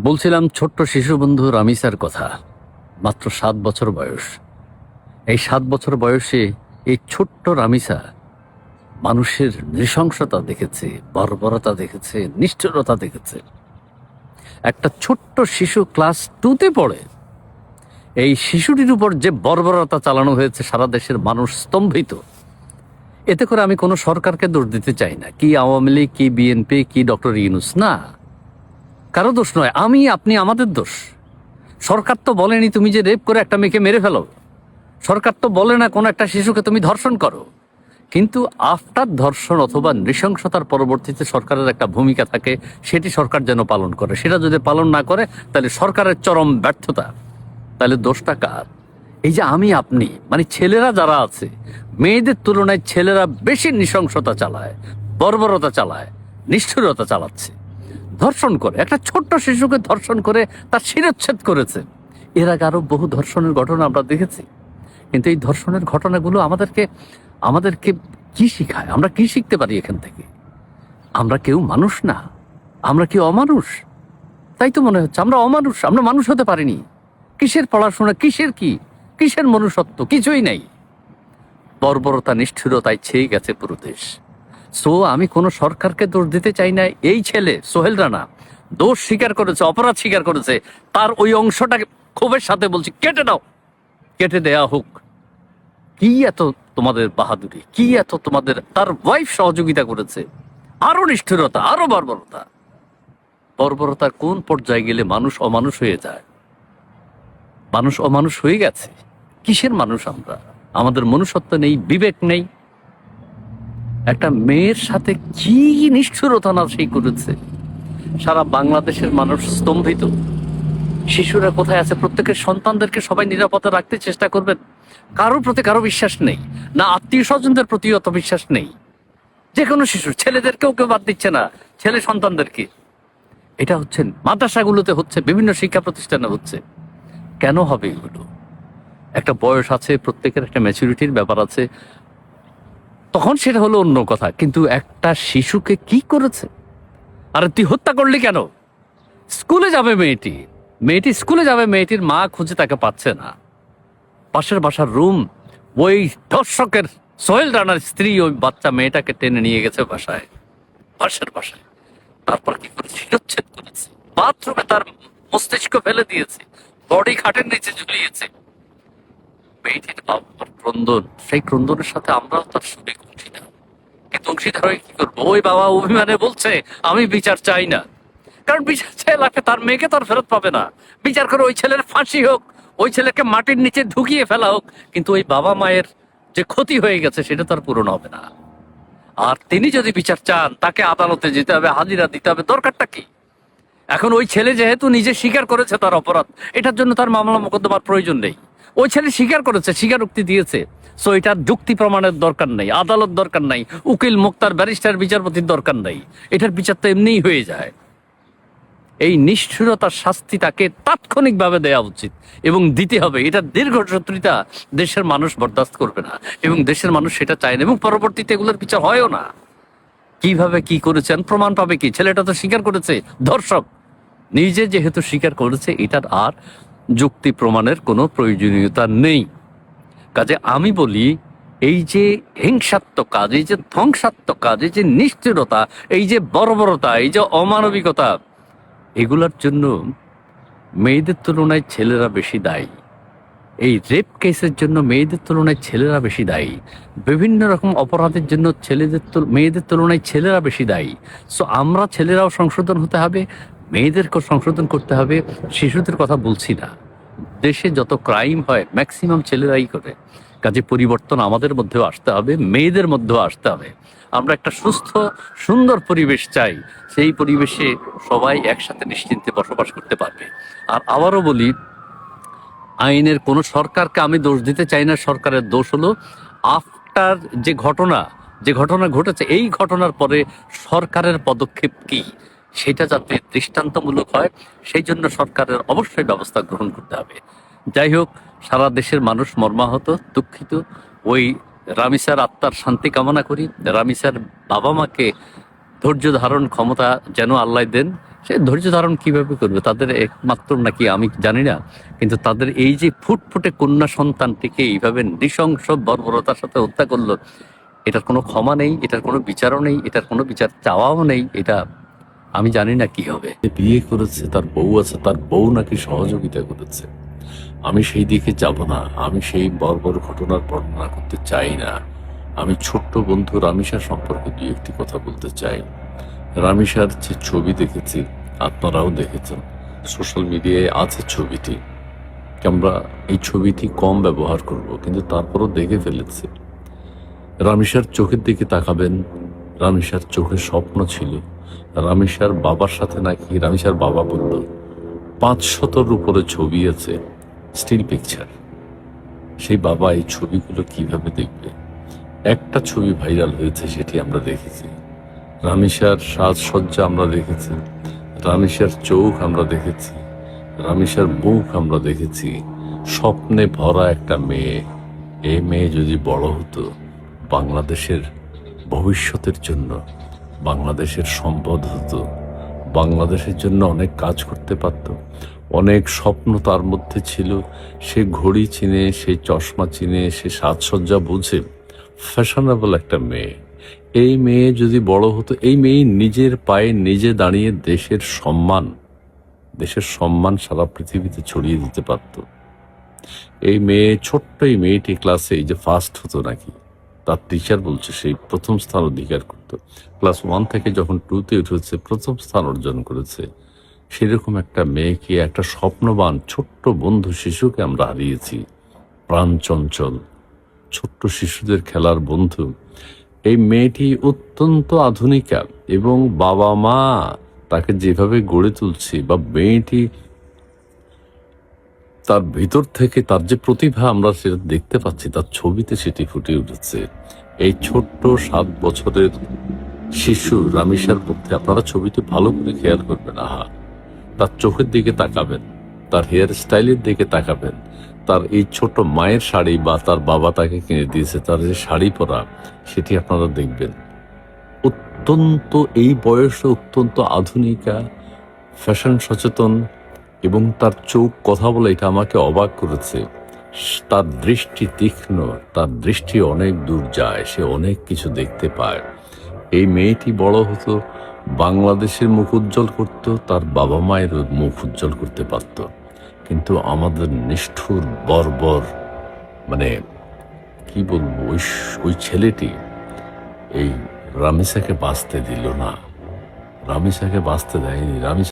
বলছিলাম ছোট্ট শিশু বন্ধু রামিসার কথা। মাত্র 7 বছর বয়স। এই 7 বছর বয়সে এই ছোট্ট রামিসা মানুষের নৃশংসতা দেখেছে, বর্বরতা দেখেছে, নিষ্ঠুরতা দেখেছে। একটা ছোট্ট শিশু ক্লাস 2তে পড়ে, এই শিশুটির উপর যে বর্বরতা চালানো হয়েছে সারা দেশের মানুষ স্তম্ভিত। এতে করে আমি কোনো সরকারকে দোষ দিতে চাই না, কি আওয়ামী লীগ, কি বিএনপি, কি ডক্টর ইউনূস, না, কারো দোষ নয়। আমি, আপনি, আমাদের দোষ। সরকার তো বলেনি তুমি যে রেপ করে একটা মেয়েকে মেরে ফেলো। সরকার তো বলে না কোনো একটা শিশুকে তুমি ধর্ষণ করো। কিন্তু আফটার ধর্ষণ অথবা নৃশংসতার পরবর্তীতে সরকারের একটা ভূমিকা থাকে, সেটি সরকার যেন পালন করে। সেটা যদি পালন না করে তাহলে সরকারের চরম ব্যর্থতা। তাহলে দোষটা কার? এই যে আমি, আপনি, মানে ছেলেরা যারা আছে, মেয়েদের তুলনায় ছেলেরা বেশি নৃশংসতা চালায়, বর্বরতা চালায়, নিষ্ঠুরতা চালাচ্ছে। ধর্ষণ করে, একটা ছোট্ট শিশুকে ধর্ষণ করে তার শিরচ্ছেদ করেছে। এর আগে আরো বহু ধর্ষণের ঘটনা আমরা দেখেছি। কিন্তু এই ধর্ষণের ঘটনাগুলো আমাদেরকে কি শিখায়? আমরা কি শিখতে পারি এখান থেকে? আমরা কেউ মানুষ না? আমরা কি অমানুষ? তাই তো মনে হচ্ছে আমরা অমানুষ, আমরা মানুষ হতে পারিনি। কিসের পড়াশোনা, কিসের মনুষ্যত্ব? কিছুই নাই। বর্বরতা, নিষ্ঠুরতায় ছেয়ে গেছে পুরো দেশ। সো আমি কোনো সরকারকে দোষ দিতে চাই না। এই ছেলে সোহেল রানা দোষ স্বীকার করেছে, অপরাধ স্বীকার করেছে। তার ওই অংশটাকে ক্ষোভের সাথে বলছি, কেটে দাও, কেটে দেয়া হোক। কি এত তোমাদের বাহাদুরি, কি এত তোমাদের? তার ওয়াইফ সহযোগিতা করেছে। আরো নিষ্ঠুরতা, আরো বর্বরতা। বর্বরতার কোন পর্যায়ে গেলে মানুষ অমানুষ হয়ে যায়? মানুষ অমানুষ হয়ে গেছে। কিসের মানুষ আমরা? আমাদের মনুষ্যত্ব নেই, বিবেক নেই। একটা মেয়ের সাথে কি নিষ্ঠুরতা না সেই করেছে। সারা বাংলাদেশের মানুষ স্তম্ভিত। শিশুরা কোথায় আছে? প্রত্যেকের সন্তানদেরকে সবাই নিরাপদে রাখতে চেষ্টা করবেন। কারোর প্রতি কারো বিশ্বাস নেই, না আত্মীয় স্বজনদের প্রতি অত বিশ্বাস নেই। যে কোনো শিশু, ছেলেদেরকেও কেউ বাদ দিচ্ছে না, ছেলে সন্তানদেরকে। এটা হচ্ছে মাদ্রাসাগুলোতে হচ্ছে, বিভিন্ন শিক্ষা প্রতিষ্ঠানে হচ্ছে। কেন হবে এগুলো? একটা বয়স আছে, প্রত্যেকের একটা ম্যাচুরিটির ব্যাপার আছে, তখন সেটা হলো অন্য কথা। কিন্তু একটা শিশুকে কি করেছে? আর তুই হত্যা করলি কেন? স্কুলে যাবে মেয়েটি স্কুলে যাবে, মেয়েটির মা খুঁজে তাকে পাচ্ছে না। পাশের বাসার রুম, ওই ধর্ষকের সোহেল রানার স্ত্রী ওই বাচ্চা মেয়েটাকে টেনে নিয়ে গেছে পাশের বাসায়। তারপর কি করে শিরচ্ছেদ করেছে, বাথরুমে তার মস্তিষ্ক ফেলে দিয়েছে, বডি খাটের নিচে ঝুলিয়েছে। মেয়েটির বাবার ক্রন্দন, সেই ক্রন্দনের সাথে আমরাও তার শরীর অংশীদার। কিন্তু অংশীদার হয়ে কি করবো? ওই বাবা অভিমানে বলছে আমি বিচার চাই না। কারণ বিচার চাইলে তার মেয়েকে তো আর ফেরত পাবে না। বিচার করে ওই ছেলের ফাঁসি হোক, ওই ছেলেকে মাটির নিচে ঢুকিয়ে ফেলা হোক, কিন্তু ওই বাবা মায়ের যে ক্ষতি হয়ে গেছে সেটা তার পূরণ হবে না। আর তিনি যদি বিচার চান, তাকে আদালতে যেতে হবে, হাজিরা দিতে হবে। দরকারটা কি? এখন ওই ছেলে যেহেতু নিজে স্বীকার করেছে তার অপরাধ, এটার জন্য তার মামলা মোকদ্দমার প্রয়োজন নেই। ওই ছেলে স্বীকার করেছে, স্বীকারোক্তি দিয়েছে। সো এটার যুক্তি প্রমাণের দরকার নেই, আদালত দরকার নাই, উকিল, মুক্তার, ব্যারিস্টার, বিচারপতির দরকার নেই। এটার বিচার তো এমনিই হয়ে যায়। এই নিষ্ঠুরতার শাস্তি তাকে তাৎক্ষণিকভাবে দেওয়া উচিত এবং দিতে হবে। এটা দীর্ঘসূত্রিতা দেশের মানুষ বরদাস্ত করবে না, এবং দেশের মানুষ সেটা চায় না, এবং পরবর্তীতে এগুলোর বিচার হয়ও না। কিভাবে কি করেছেন প্রমাণ পাবে কি? ছেলেটা তো স্বীকার করেছে, ধর্ষক নিজে যেহেতু স্বীকার করেছে, এটার আর যুক্তি প্রমাণের কোনো প্রয়োজনীয়তা নেই। কাজে আমি বলি, এই যে হিংসাত্মক কাজ, এই যে ধ্বংসাত্মক কাজ, এই যে নিষ্ঠুরতা, এই যে বর্বরতা, এই যে অমানবিকতা, এগুলোর জন্য মেয়েদের তুলনায় ছেলেরা বেশি দায়ী। এই রেপ কেসের জন্য মেয়েদের তুলনায় ছেলেরা বেশি দায়ী। বিভিন্ন রকম অপরাধের জন্য মেয়েদের তুলনায় ছেলেরা বেশি দায়ী। সো আমরা ছেলেরাও সংশোধন হতে হবে, মেয়েদেরকেও সংশোধন করতে হবে। শিশুদের কথা বলছি না। দেশে যত ক্রাইম হয় ম্যাক্সিমাম ছেলেরাই করে। কাজে পরিবর্তন আমাদের মধ্যেও আসতে হবে, মেয়েদের মধ্যেও আসতে হবে। আমরা একটা সুস্থ সুন্দর পরিবেশ চাই, সেই পরিবেশে সবাই একসাথে নিশ্চিন্তে বসবাস করতে পারবে। আর আবারও বলি, আইনের কোনো সরকারকে আমি দোষ দিতে চাই না। সরকারের দোষ হলো আফটার যে ঘটনা ঘটেছে, এই ঘটনার পরে সরকারের পদক্ষেপ কি সেটা যাতে দৃষ্টান্তমূলক হয়, সেই জন্য সরকারের অবশ্যই ব্যবস্থা গ্রহণ করতে হবে। যাই হোক, সারা দেশের মানুষ মর্মাহত, দুঃখিত। ওই রামিসার আত্মার শান্তি কামনা করি। রামিসার বাবা মাকে ধৈর্য ধারণ ক্ষমতা যেন আল্লাহ দেন। সে ধৈর্য ধারণ কিভাবে করবে, তাদের একমাত্র নাকি আমি জানি না, কিন্তু তাদের এই যে ফুটফুটে কন্যা সন্তানটিকে এইভাবে নৃশংস বর্বরতার সাথে হত্যা করলো, এটার কোনো ক্ষমা নেই, এটার কোনো বিচারও নেই, এটার কোনো বিচার চাওয়াও নেই। এটা আমি জানি না কি হবে। বিয়ে করেছে, তার বউ আছে, তার বউ নাকি সহযোগিতা করেছে। আমি সেই দিকে যাব না, আমি সেই বর্বর ঘটনার বর্ণনা করতে চাই না। আমি ছোট্ট বন্ধু রামিসা সম্পর্কে দুই একটি কথা বলতে চাই। রামিসার যে ছবি দেখেছি, আপনারাও দেখেছেন, সোশ্যাল মিডিয়ায় আছে ছবিটি। আমরা এই ছবিটি কম ব্যবহার করব, কিন্তু তারপরও দেখে ফেলেছি। রামিসার চোখের দিকে তাকাবেন, রামিসার চোখে স্বপ্ন ছিল। রামিসার বাবার সাথে নাকি রামিসার বাবা বলল 500-র উপরে ছবি আছে, স্টিল পিকচার। সেই বাবা এই ছবিগুলো কিভাবে দেখবে? একটা ছবি ভাইরাল হয়েছে, সেটি আমরা দেখেছি। রামিসার সাজসজ্জা আমরা দেখেছি, রামিসার চোখ আমরা দেখেছি, রামিসার মুখ আমরা দেখেছি। স্বপ্নে ভরা একটা মেয়ে। এই মেয়ে যদি বড় হতো, বাংলাদেশের ভবিষ্যতের জন্য বাংলাদেশের সম্পদ হতো, বাংলাদেশের জন্য অনেক কাজ করতে পারত। অনেক স্বপ্ন তার মধ্যে ছিল। সে ঘড়ি চিনে, সে চশমা চিনে, সে সাজসজ্জা বুঝে। ফ্যাশনেবল একটা মেয়ে। এই মেয়ে যদি বড় হতো, এই মেয়ে নিজের পায়ে নিজে দাঁড়িয়ে দেশের সম্মান সারা পৃথিবীতে ছড়িয়ে দিতে পারত। এই মেয়ে, ছোট্ট এই মেয়েটি ক্লাসে এই যে ফার্স্ট হতো নাকি, তার টিচার বলছে সেই প্রথম স্থান অধিকার করতো। ক্লাস 1 থেকে যখন 2-তে উঠেছে, প্রথম স্থান অর্জন করেছে। সেরকম একটা মেয়েকে, একটা স্বপ্নবান ছোট্ট বন্ধু শিশুকে আমরা হারিয়েছি। প্রাণ চঞ্চল ছোট্ট শিশুদের খেলার বন্ধু। এই মেয়েটি অত্যন্ত আধুনিকা, এবং বাবা মা তাকে যেভাবে গড়ে তুলছে, বা মেয়েটি তার ভিতর থেকে তার যে প্রতিভা আমরা সেটা দেখতে পাচ্ছি, তার ছবিতে সেটি ফুটে উঠেছে। এই ছোট্ট 7 বছরের শিশু রামিসার মধ্যে আপনারা ছবিতে ভালো করে খেয়াল করবেন। আহা, তার চোখের দিকে তাকাবেন, তার হেয়ার স্টাইলের দিকে তাকাবেন, তার এই ছোট মায়ের শাড়ি বা তার বাবা তাকে কিনে দিয়েছে তার যে শাড়ি পরা, সেটি আপনারা দেখবেন। অত্যন্ত এই বয়সে অত্যন্ত আধুনিকা, ফ্যাশন সচেতন, এবং তার চোখ কথা বলে এটা আমাকে অবাক করেছে। তার দৃষ্টি তীক্ষ্ণ, তার দৃষ্টি অনেক দূর যায়, সে অনেক কিছু দেখতে পায়। এই মেয়েটি বড় হতো, বাংলাদেশের মুখ উজ্জ্বল করত, তার বাবা মায়ের মুখ উজ্জ্বল করতে পারত। কিন্তু আমাদের নিষ্ঠুর বর্বর, মানে কি বলবো, ওই ছেলেটি এই রামিসাকে বাঁচতে দিল না, রামিসাকে বাঁচতে দেয়নি। রামিসা